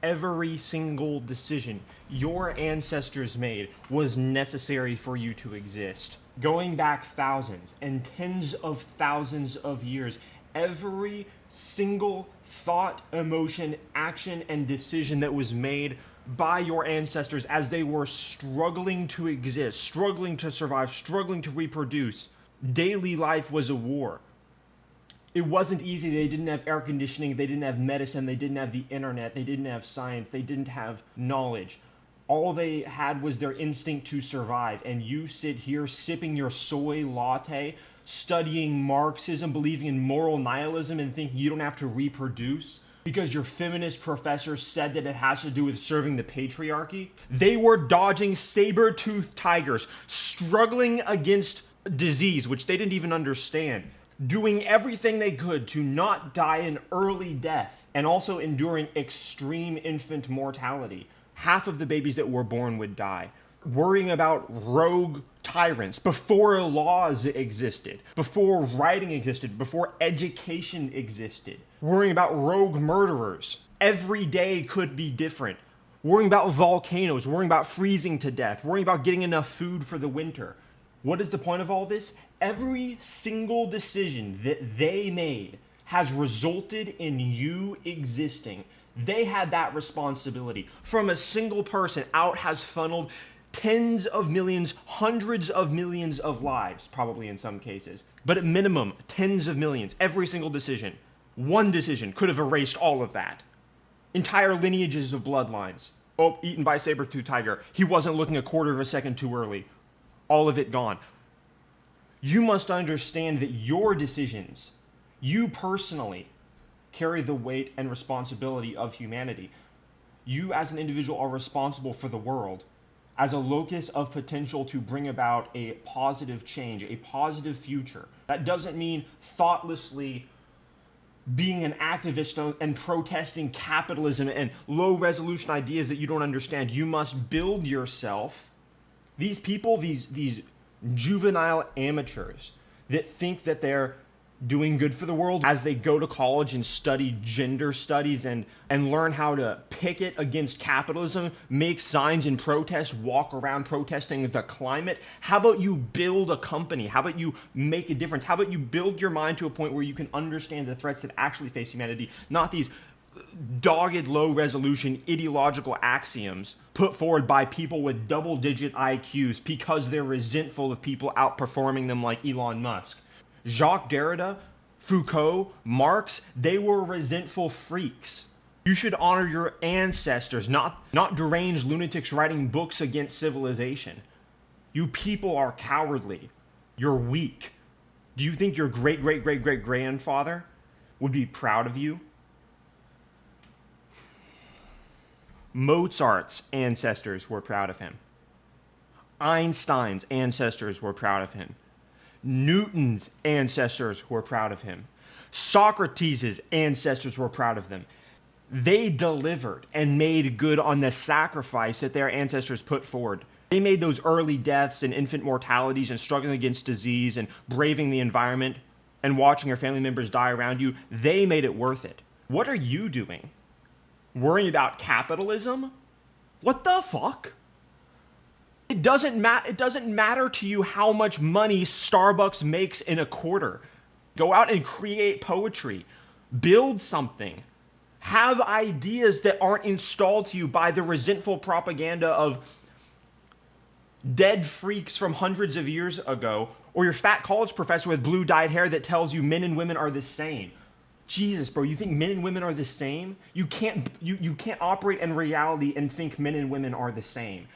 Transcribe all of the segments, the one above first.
every single decision your ancestors made was necessary for you to exist. Going back thousands and tens of thousands of years, every single thought, emotion, action, and decision that was made by your ancestors as they were struggling to exist, struggling to survive, struggling to reproduce. Daily life was a war. It wasn't easy. They didn't have air conditioning. They didn't have medicine. They didn't have the internet. They didn't have science. They didn't have knowledge. All they had was their instinct to survive. And you sit here sipping your soy latte, studying Marxism, believing in moral nihilism, and thinking you don't have to reproduce because your feminist professor said that it has to do with serving the patriarchy. They were dodging saber-toothed tigers, struggling against disease, which they didn't even understand, doing everything they could to not die an early death, and also enduring extreme infant mortality. Half of the babies that were born would die. Worrying about rogue tyrants before laws existed, before writing existed, before education existed. Worrying about rogue murderers. Every day could be different. Worrying about volcanoes, worrying about freezing to death, worrying about getting enough food for the winter. What is the point of all this? Every single decision that they made has resulted in you existing. They had that responsibility. From a single person, out has funneled tens of millions, hundreds of millions of lives, probably in some cases. But at minimum, tens of millions. Every single decision. One decision could have erased all of that. Entire lineages of bloodlines. Oh, eaten by a saber-toothed tiger. He wasn't looking a quarter of a second too early. All of it gone. You must understand that your decisions, you personally, carry the weight and responsibility of humanity. You as an individual are responsible for the world as a locus of potential to bring about a positive change, a positive future. That doesn't mean thoughtlessly being an activist and protesting capitalism and low resolution ideas that you don't understand. You must build yourself. These people, these juvenile amateurs that think that they're doing good for the world as they go to college and study gender studies and learn how to picket against capitalism, make signs and protest, walk around protesting the climate. How about you build a company? How about you make a difference? How about you build your mind to a point where you can understand the threats that actually face humanity, not these dogged, low-resolution ideological axioms put forward by people with double-digit IQs because they're resentful of people outperforming them like Elon Musk. Jacques Derrida, Foucault, Marx, they were resentful freaks. You should honor your ancestors, not deranged lunatics writing books against civilization. You people are cowardly. You're weak. Do you think your great-great-great-great-grandfather would be proud of you? Mozart's ancestors were proud of him. Einstein's ancestors were proud of him. Newton's ancestors were proud of him. Socrates' ancestors were proud of them. They delivered and made good on the sacrifice that their ancestors put forward. They made those early deaths and infant mortalities and struggling against disease and braving the environment and watching your family members die around you. They made it worth it. What are you doing? Worrying about capitalism? What the fuck? It doesn't matter to you how much money Starbucks makes in a quarter. Go out and create poetry. Build something. Have ideas that aren't installed to you by the resentful propaganda of dead freaks from hundreds of years ago, or your fat college professor with blue-dyed hair that tells you men and women are the same. Jesus, bro, you think men and women are the same? You can't operate in reality and think men and women are the same.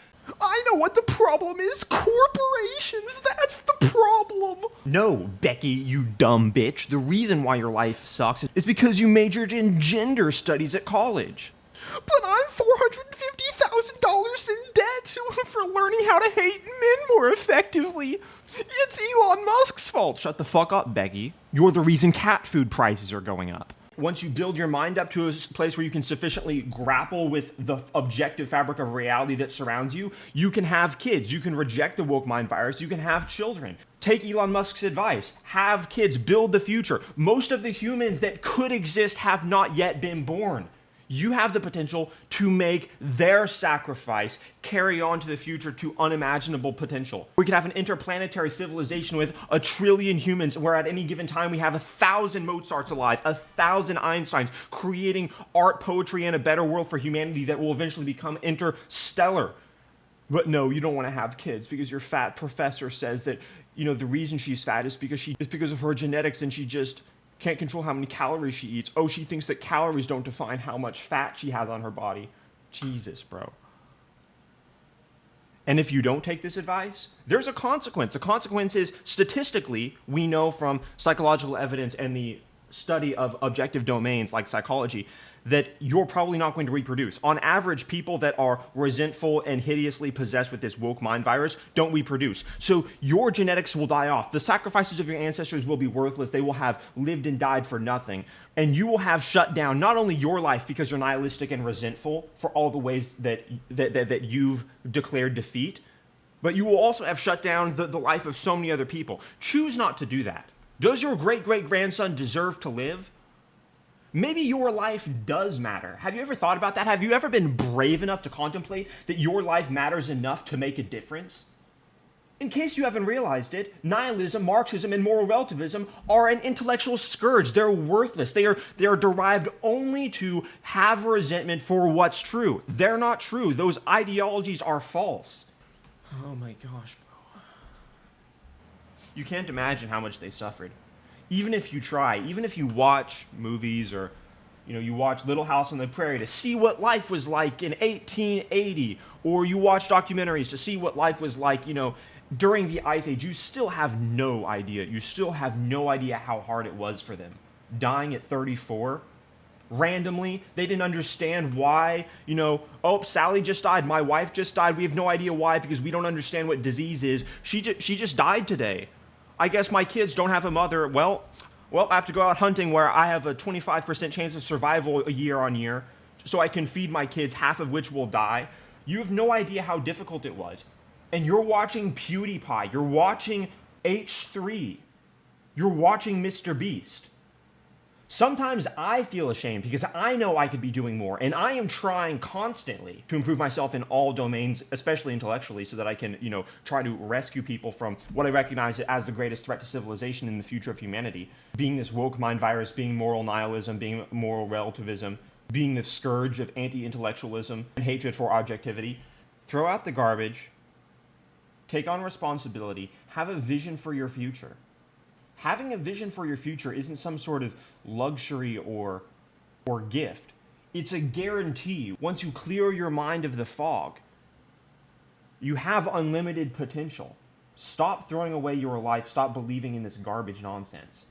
I know what the problem is. Corporations, that's the problem. No, Becky, you dumb bitch. The reason why your life sucks is because you majored in gender studies at college. But I'm $450,000 in debt for learning how to hate men more effectively. It's Elon Musk's fault. Shut the fuck up, Becky. You're the reason cat food prices are going up. Once you build your mind up to a place where you can sufficiently grapple with the objective fabric of reality that surrounds you, you can have kids. You can reject the woke mind virus. You can have children. Take Elon Musk's advice. Have kids. Build the future. Most of the humans that could exist have not yet been born. You have the potential to make their sacrifice carry on to the future to unimaginable potential. We could have an interplanetary civilization with 1 trillion humans, where at any given time we have 1,000 Mozarts alive, 1,000 Einsteins, creating art, poetry, and a better world for humanity that will eventually become interstellar. But no, you don't want to have kids because your fat professor says that, the reason she's fat is because of her genetics, and she just can't control how many calories she eats. Oh, she thinks that calories don't define how much fat she has on her body. Jesus, bro. And if you don't take this advice, there's a consequence. The consequence is, statistically, we know from psychological evidence and the study of objective domains like psychology, that you're probably not going to reproduce. On average, people that are resentful and hideously possessed with this woke mind virus don't reproduce. So your genetics will die off. The sacrifices of your ancestors will be worthless. They will have lived and died for nothing. And you will have shut down not only your life because you're nihilistic and resentful for all the ways that you've declared defeat, but you will also have shut down the life of so many other people. Choose not to do that. Does your great-great-grandson deserve to live? Maybe your life does matter. Have you ever thought about that? Have you ever been brave enough to contemplate that your life matters enough to make a difference? In case you haven't realized it, nihilism, Marxism, and moral relativism are an intellectual scourge. They're worthless. They are derived only to have resentment for what's true. They're not true. Those ideologies are false. Oh my gosh, bro. You can't imagine how much they suffered. Even if you try, even if you watch movies or, you watch Little House on the Prairie to see what life was like in 1880, or you watch documentaries to see what life was like, during the Ice Age, you still have no idea. You still have no idea how hard it was for them. Dying at 34, randomly, they didn't understand why, oh, Sally just died, my wife just died, we have no idea why because we don't understand what disease is. She just died today. I guess my kids don't have a mother. Well, I have to go out hunting where I have a 25% chance of survival year on year, so I can feed my kids, half of which will die. You have no idea how difficult it was. And you're watching PewDiePie, you're watching H3, you're watching Mr. Beast. Sometimes I feel ashamed because I know I could be doing more, and I am trying constantly to improve myself in all domains, especially intellectually, so that I can, try to rescue people from what I recognize as the greatest threat to civilization in the future of humanity. Being this woke mind virus, being moral nihilism, being moral relativism, being the scourge of anti-intellectualism and hatred for objectivity. Throw out the garbage, take on responsibility, have a vision for your future. Having a vision for your future isn't some sort of luxury or gift. It's a guarantee. Once you clear your mind of the fog, you have unlimited potential. Stop throwing away your life. Stop believing in this garbage nonsense.